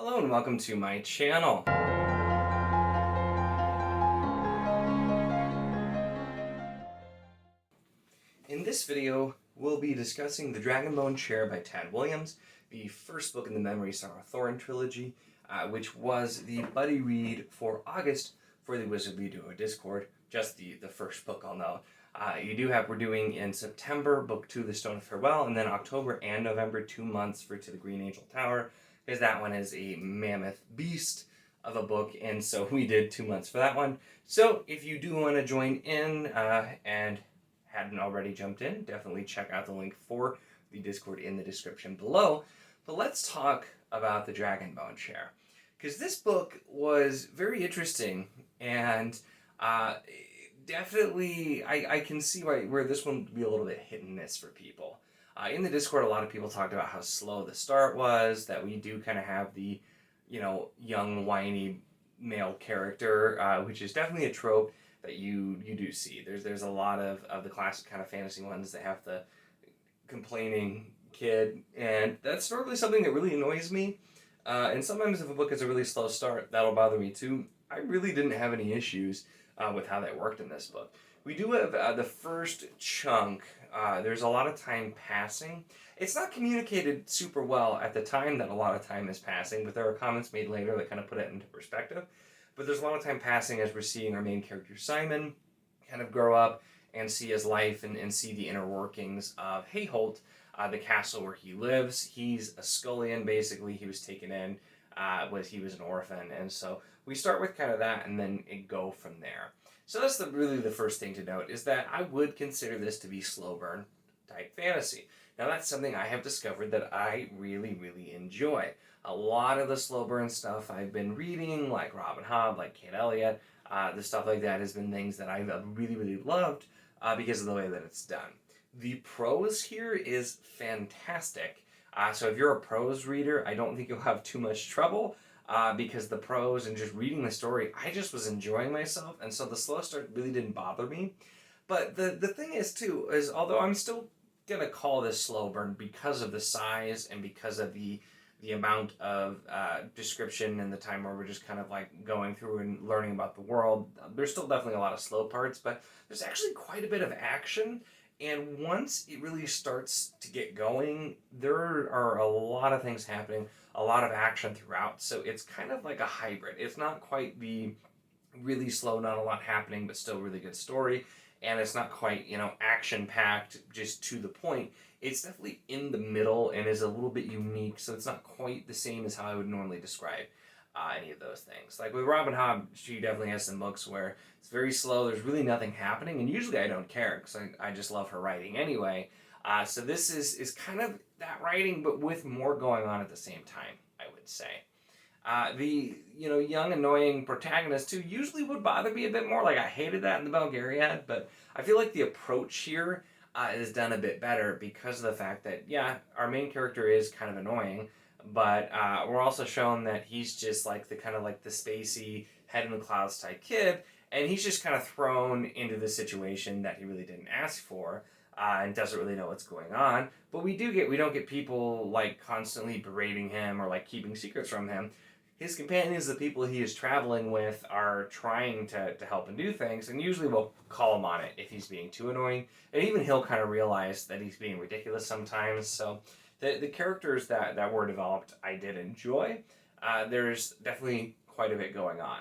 Hello and welcome to my channel. In this video, we'll be discussing The Dragonbone Chair by Tad Williams, the first book in the Memory Star of Thorin trilogy, which was the buddy read for August for the Wizard Video Discord, just the first book I'll note. We're doing in September, book 2, The Stone of Farewell, and then October and November, 2 months for To the Green Angel Tower, because that one is a mammoth beast of a book, and so we did 2 months for that one. So if you do want to join in and hadn't already jumped in, definitely check out the link for the Discord in the description below. But let's talk about the Dragonbone Chair, because this book was very interesting, and definitely I can see where this one would be a little bit hit and miss for people. In the Discord, a lot of people talked about how slow the start was, that we do kind of have the, young, whiny male character, which is definitely a trope that you do see. There's a lot of the classic kind of fantasy ones that have the complaining kid, and that's normally something that really annoys me. And sometimes if a book has a really slow start, that'll bother me too. I really didn't have any issues with how that worked in this book. We do have the first chunk. There's a lot of time passing. It's not communicated super well at the time that a lot of time is passing, but there are comments made later that kind of put it into perspective. But there's a lot of time passing as we're seeing our main character Simon kind of grow up and see his life and see the inner workings of Hayholt, the castle where he lives. He's a scullion, basically. He was taken in, he was an orphan, and so we start with kind of that and then go from there. So that's really the first thing to note, is that I would consider this to be slow burn type fantasy. Now that's something I have discovered that I really, really enjoy. A lot of the slow burn stuff I've been reading, like Robin Hobb, like Kate Elliott, the stuff like that has been things that I've really, really loved because of the way that it's done. The prose here is fantastic. So if you're a prose reader, I don't think you'll have too much trouble. Because the prose and just reading the story, I just was enjoying myself, and so the slow start really didn't bother me. But the thing is, too, is although I'm still going to call this slow burn because of the size and because of the amount of description and the time where we're just kind of like going through and learning about the world, there's still definitely a lot of slow parts, but there's actually quite a bit of action. And once it really starts to get going, there are a lot of things happening, a lot of action throughout. So it's kind of like a hybrid. It's not quite the really slow, not a lot happening, but still really good story. And it's not quite, action-packed, just to the point. It's definitely in the middle and is a little bit unique. So it's not quite the same as how I would normally describe any of those things. Like with Robin Hobb, she definitely has some books where it's very slow, there's really nothing happening, and usually I don't care because I just love her writing anyway. So this is kind of that writing, but with more going on at the same time, I would say. The young, annoying protagonist too usually would bother me a bit more. Like I hated that in the Belgariad, but I feel like the approach here is done a bit better because of the fact that, yeah, our main character is kind of annoying, but we're also shown that he's just like the spacey, head in the clouds type kid, and he's just kind of thrown into the situation that he really didn't ask for, and doesn't really know what's going on. But we don't get people like constantly berating him or like keeping secrets from him. His companions, the people he is traveling with, are trying to help him do things, and usually will call him on it if he's being too annoying, and even he'll kind of realize that he's being ridiculous sometimes. So the characters that were developed, I did enjoy. There's definitely quite a bit going on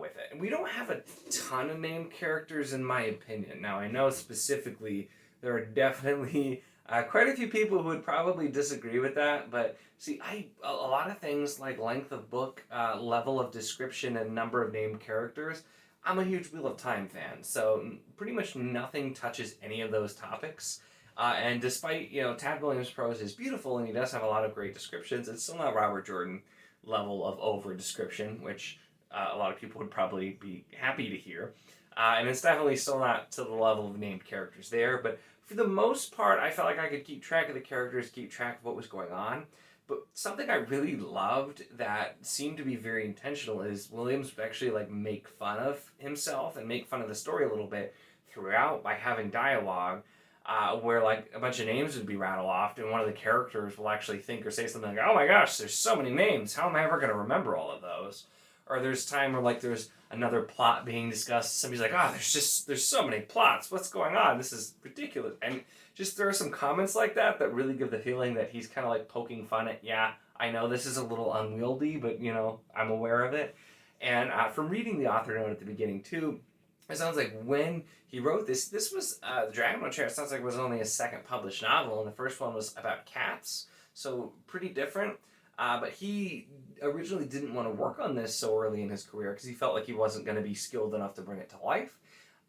with it. And we don't have a ton of named characters, in my opinion. Now, I know specifically there are definitely quite a few people who would probably disagree with that, but see, a lot of things like length of book, level of description, and number of named characters, I'm a huge Wheel of Time fan, so pretty much nothing touches any of those topics. And despite, Tad Williams' prose is beautiful and he does have a lot of great descriptions, it's still not Robert Jordan level of over-description, which a lot of people would probably be happy to hear. And it's definitely still not to the level of named characters there, but for the most part, I felt like I could keep track of the characters, keep track of what was going on. But something I really loved that seemed to be very intentional is Williams would actually make fun of himself and make fun of the story a little bit throughout by having dialogue where like a bunch of names would be rattled off, and one of the characters will actually think or say something like, "Oh my gosh, there's so many names. How am I ever going to remember all of those?" Or there's time where like there's another plot being discussed. Somebody's like, "Oh, there's so many plots. What's going on? This is ridiculous." And just there are some comments like that that really give the feeling that he's kind of like poking fun at, yeah, I know this is a little unwieldy, but I'm aware of it. And from reading the author note at the beginning too, it sounds like when he wrote this was the Dragonbone Chair. It sounds like it was only his second published novel, and the first one was about cats, so pretty different. But he originally didn't want to work on this so early in his career because he felt like he wasn't going to be skilled enough to bring it to life.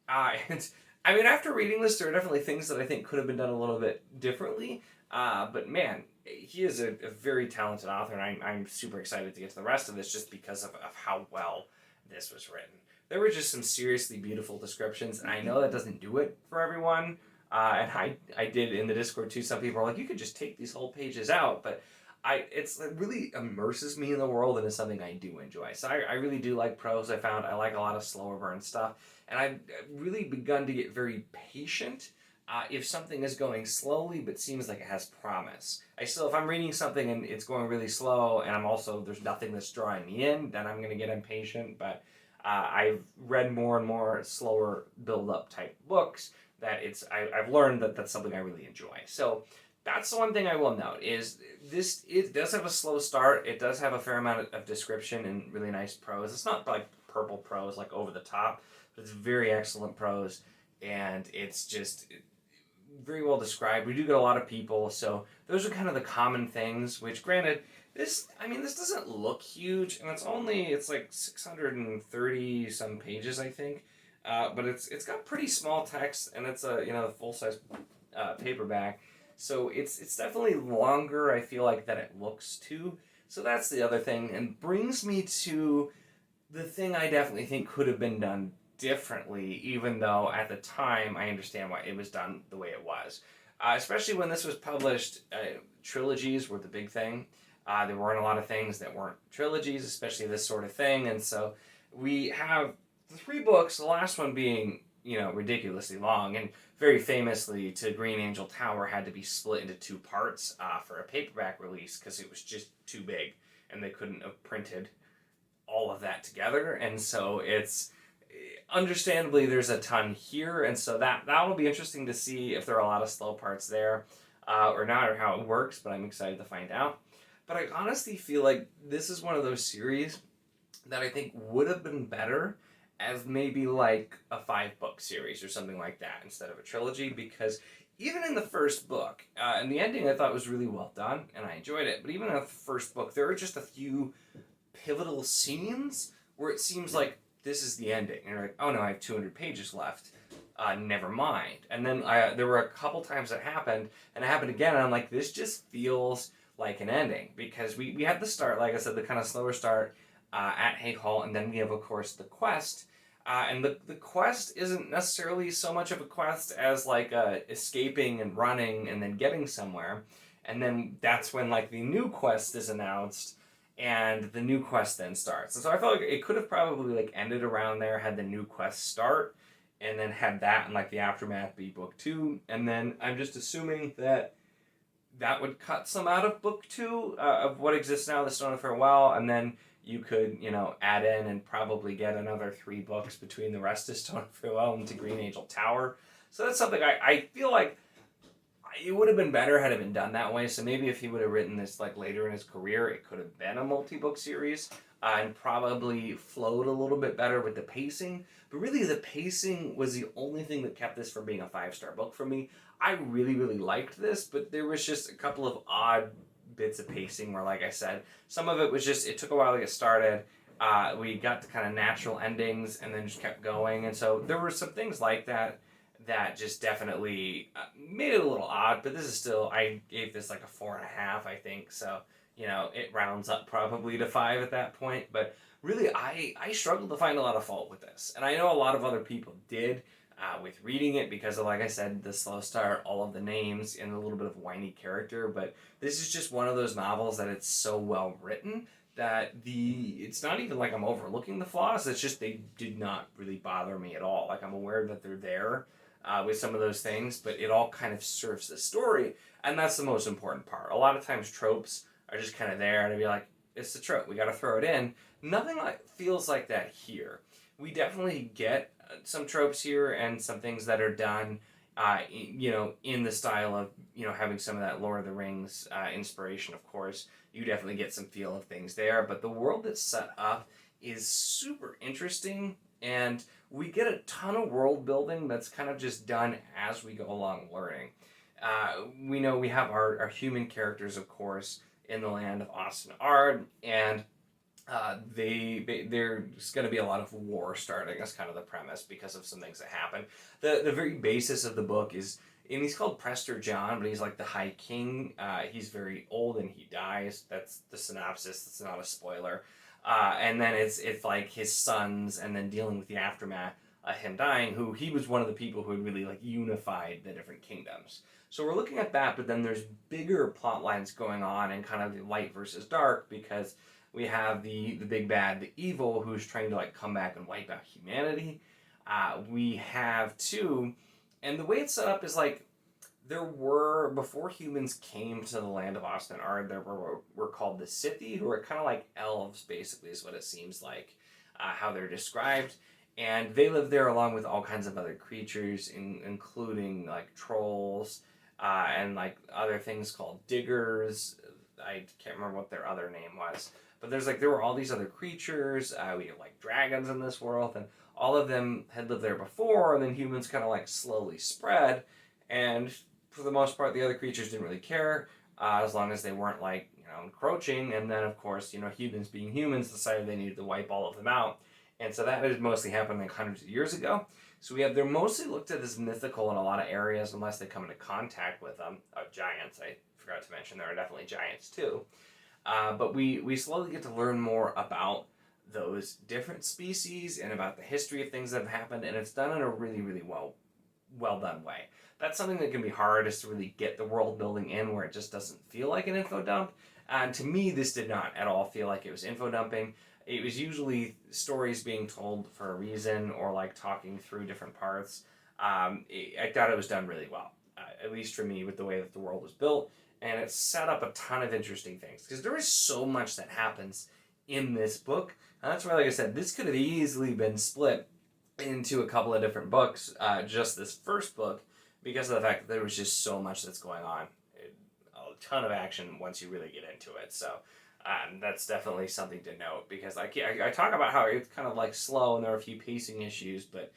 And I mean, after reading this, there are definitely things that I think could have been done a little bit differently. But man, he is a very talented author, and I'm super excited to get to the rest of this just because of how well this was written. There were just some seriously beautiful descriptions, and I know that doesn't do it for everyone. And I did in the Discord too. Some people are like, you could just take these whole pages out, but it really immerses me in the world and is something I do enjoy. So I really do like prose. I like a lot of slower burn stuff, and I've really begun to get very patient if something is going slowly but seems like it has promise. If I'm reading something and it's going really slow and there's nothing that's drawing me in, then I'm going to get impatient. But I've read more and more slower build-up type books that I've learned that that's something I really enjoy. So that's the one thing I will note is it does have a slow start. It does have a fair amount of description and really nice prose. It's not like purple prose, like over the top, but it's very excellent prose, and it's just very well described. We do get a lot of people, so those are kind of the common things, which granted, this doesn't look huge, and it's like 630 some pages, I think. But it's got pretty small text, and it's a full-size paperback. So it's definitely longer, I feel like, than it looks to. So that's the other thing, and brings me to the thing I definitely think could have been done differently, even though at the time I understand why it was done the way it was. Especially when this was published, trilogies were the big thing. There weren't a lot of things that weren't trilogies, especially this sort of thing, and so we have 3 books, the last one being ridiculously long, and very famously to Green Angel Tower had to be split into 2 parts for a paperback release because it was just too big and they couldn't have printed all of that together, and so it's understandably there's a ton here, and so that will be interesting to see if there are a lot of slow parts there or not, or how it works, but I'm excited to find out. But I honestly feel like this is one of those series that I think would have been better as maybe like a 5-book series or something like that instead of a trilogy, because even in the first book, and the ending I thought was really well done and I enjoyed it, but even in the first book there are just a few pivotal scenes where it seems like this is the ending, and you're like, oh no, I have 200 pages left, never mind. And then there were a couple times that happened, and it happened again, and I'm like, this just feels like an ending, because we had the start, like I said, the kind of slower start at Hay Hall, and then we have, of course, the quest. And the quest isn't necessarily so much of a quest as like escaping and running and then getting somewhere. And then that's when like the new quest is announced, and the new quest then starts. And so I felt like it could have probably like ended around there, had the new quest start, and then had that and like the aftermath be book 2. And then I'm just assuming that would cut some out of book 2 of what exists now, the Stone of Farewell, and then you could, add in and probably get another 3 books between the rest of Stone of Farewell and to Green Angel Tower. So that's something I feel like it would have been better had it been done that way. So maybe if he would have written this like later in his career, it could have been a multi-book series and probably flowed a little bit better with the pacing. But really, the pacing was the only thing that kept this from being a 5-star book for me. I really, really liked this, but there was just a couple of odd bits of pacing where, like I said, some of it was just, it took a while to get started. We got to kind of natural endings and then just kept going. And so there were some things like that just definitely made it a little odd, but this is still, I gave this like a 4.5, I think. So, it rounds up probably to 5 at that point. But really, I struggled to find a lot of fault with this. And I know a lot of other people did with reading it because of, like I said, the slow start, all of the names, and a little bit of whiny character. But this is just one of those novels that it's so well written that it's not even like I'm overlooking the flaws. It's just they did not really bother me at all. Like, I'm aware that they're there. with some of those things, but it all kind of serves the story, and that's the most important part. A lot of times tropes are just kind of there to be like, it's the trope, we got to throw it in. Nothing feels like that here. We definitely get some tropes here and some things that are done, in the style of, having some of that Lord of the Rings inspiration, of course. You definitely get some feel of things there, but the world that's set up is super interesting, and we get a ton of world building that's kind of just done as we go along learning. We know we have our human characters, of course, in the land of Osten-Ard, and there's going to be a lot of war starting as kind of the premise because of some things that happen. The very basis of the book is, and he's called Prester John, but he's like the High King. He's very old and he dies. That's the synopsis. That's not a spoiler. And then it's like his sons, and then dealing with the aftermath of him dying, who he was one of the people who had really like unified the different kingdoms. So we're looking at that, but then there's bigger plot lines going on and kind of the light versus dark, because we have the big bad, the evil, who's trying to like come back and wipe out humanity. We have too, and the way it's set up is like, there were, before humans came to the land of Osten-Ard, there were called the Scythi, who are kind of like elves, basically, is what it seems like, how they're described. And they live there along with all kinds of other creatures, including like trolls, and like other things called diggers. I can't remember what their other name was. But there were all these other creatures. We have like dragons in this world, and all of them had lived there before, and then humans kind of like slowly spread. And for the most part, the other creatures didn't really care, as long as they weren't like, encroaching. And then of course, humans being humans decided they needed to wipe all of them out. And so that has mostly happened like hundreds of years ago. So they're mostly looked at as mythical in a lot of areas, unless they come into contact with giants. I forgot to mention there are definitely giants too. But we slowly get to learn more about those different species and about the history of things that have happened, and it's done in a really, really well done way. That's something that can be hard, is to really get the world building in where it just doesn't feel like an info dump. And to me, this did not at all feel like it was info dumping. It was usually stories being told for a reason, or like talking through different parts. I thought it was done really well, at least for me, with the way that the world was built. And it set up a ton of interesting things, because there is so much that happens in this book. And that's why, like I said, this could have easily been split into a couple of different books, just this first book, because of the fact that there was just so much that's going on. A ton of action once you really get into it. So that's definitely something to note, because I talk about how it's kind of like slow and there are a few pacing issues, but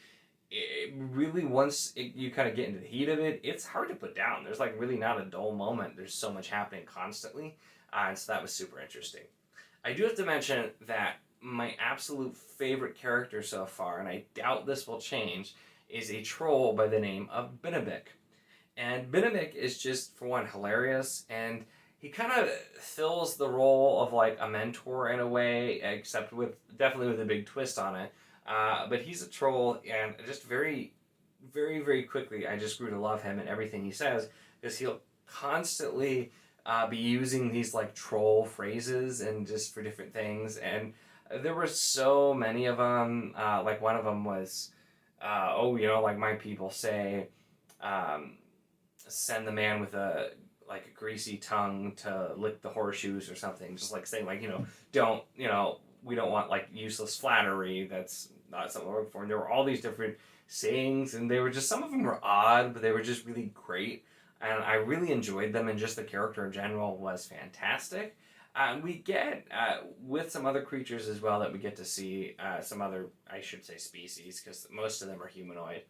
it really, once you kind of get into the heat of it, it's hard to put down. There's like really not a dull moment. There's so much happening constantly, and so that was super interesting. I do have to mention that my absolute favorite character so far, and I doubt this will change, is a troll by the name of Binnabik. And Binnabik is just, for one, hilarious, and he kind of fills the role of like a mentor in a way, except definitely with a big twist on it. But he's a troll, and just very, very, very quickly, I just grew to love him and everything he says, because he'll constantly be using these like troll phrases and just for different things. And there were so many of them. Like one of them was, like my people say, send the man with a greasy tongue to lick the horseshoes or something. Just like saying don't, we don't want like useless flattery. That's not something we're looking for. And there were all these different sayings, and they were just, some of them were odd, but they were just really great. And I really enjoyed them, and just the character in general was fantastic. We get, with some other creatures as well, that we get to see some other, I should say, species, because most of them are humanoid.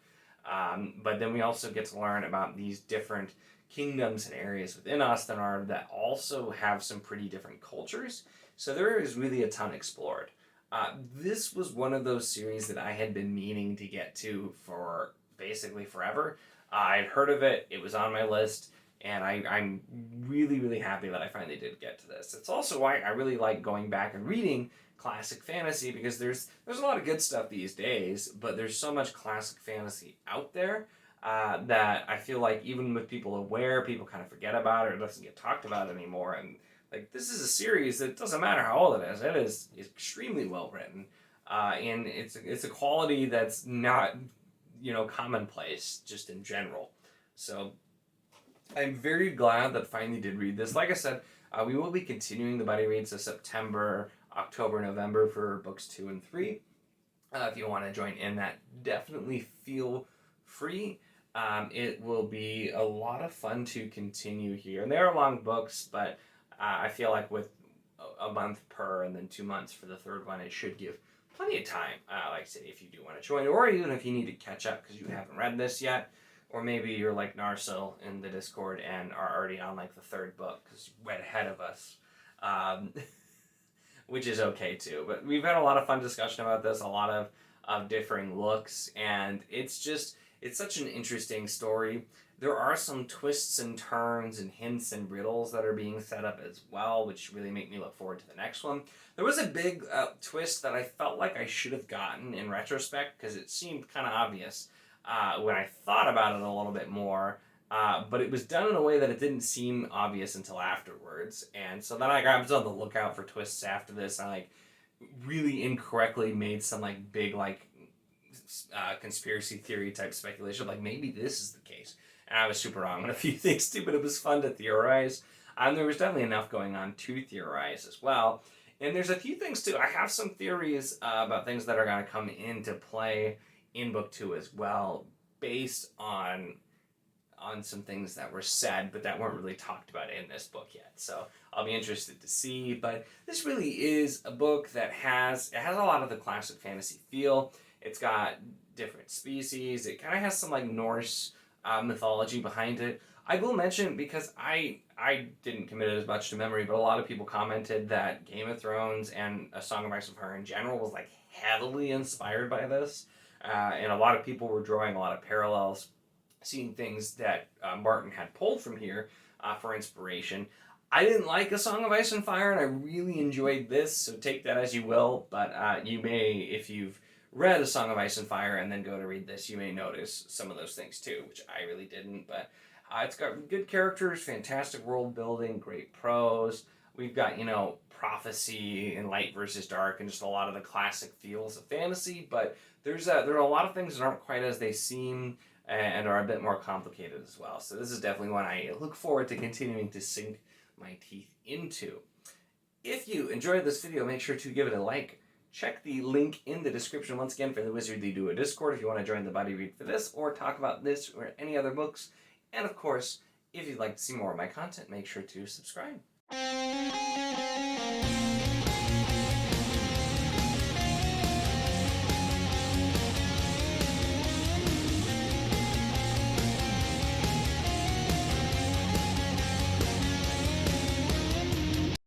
But then we also get to learn about these different kingdoms and areas within Osten-Ard that also have some pretty different cultures. So there is really a ton explored. This was one of those series that I had been meaning to get to for basically forever. I'd heard of it, it was on my list, and I'm really, really happy that I finally did get to this. It's also why I really like going back and reading classic fantasy, because there's a lot of good stuff these days, but there's so much classic fantasy out there that I feel like even with people aware, people kind of forget about it, or it doesn't get talked about anymore. And like, this is a series that doesn't matter how old it is extremely well written, and it's a quality that's not, commonplace just in general. So I'm very glad that I finally did read this. Like I said, we will be continuing the buddy reads of September, October, November for books 2 and 3. If you want to join in that, definitely feel free. It will be a lot of fun to continue here. And they are long books, but I feel like with a month per and then 2 months for the third one, it should give plenty of time, like I said, if you do want to join, or even if you need to catch up because you haven't read this yet, or maybe you're like Narsil in the Discord and are already on like the third book because you went ahead of us, which is okay too. But we've had a lot of fun discussion about this, a lot of differing looks, and it's such an interesting story. There are some twists and turns and hints and riddles that are being set up as well, which really make me look forward to the next one. There was a big twist that I felt like I should have gotten in retrospect because it seemed kind of obvious when I thought about it a little bit more, but it was done in a way that it didn't seem obvious until afterwards. And so then I was on the lookout for twists after this, and I really incorrectly made some like big like conspiracy theory type speculation, like maybe this is the case. And I was super wrong on a few things too, but it was fun to theorize. There was definitely enough going on to theorize as well. And there's a few things too. I have some theories about things that are going to come into play in book 2 as well, based on some things that were said, but that weren't really talked about in this book yet. So I'll be interested to see. But this really is a book that has a lot of the classic fantasy feel. It's got different species. It kind of has some like Norse mythology behind it. I will mention, because I didn't commit it as much to memory, but a lot of people commented that Game of Thrones and A Song of Ice and Fire in general was like heavily inspired by this. And a lot of people were drawing a lot of parallels, seeing things that Martin had pulled from here for inspiration. I didn't like A Song of Ice and Fire, and I really enjoyed this, so take that as you will. But you may, if you've read A Song of Ice and Fire and then go to read this, you may notice some of those things too, which I really didn't. But it's got good characters, fantastic world building, great prose. We've got, prophecy and light versus dark and just a lot of the classic feels of fantasy, but there are a lot of things that aren't quite as they seem and are a bit more complicated as well. So this is definitely one I look forward to continuing to sink my teeth into. If you enjoyed this video, make sure to give it a like. Check the link in the description once again for the Wizardly Duo Discord if you want to join the buddy read for this or talk about this or any other books. And of course, if you'd like to see more of my content, make sure to subscribe.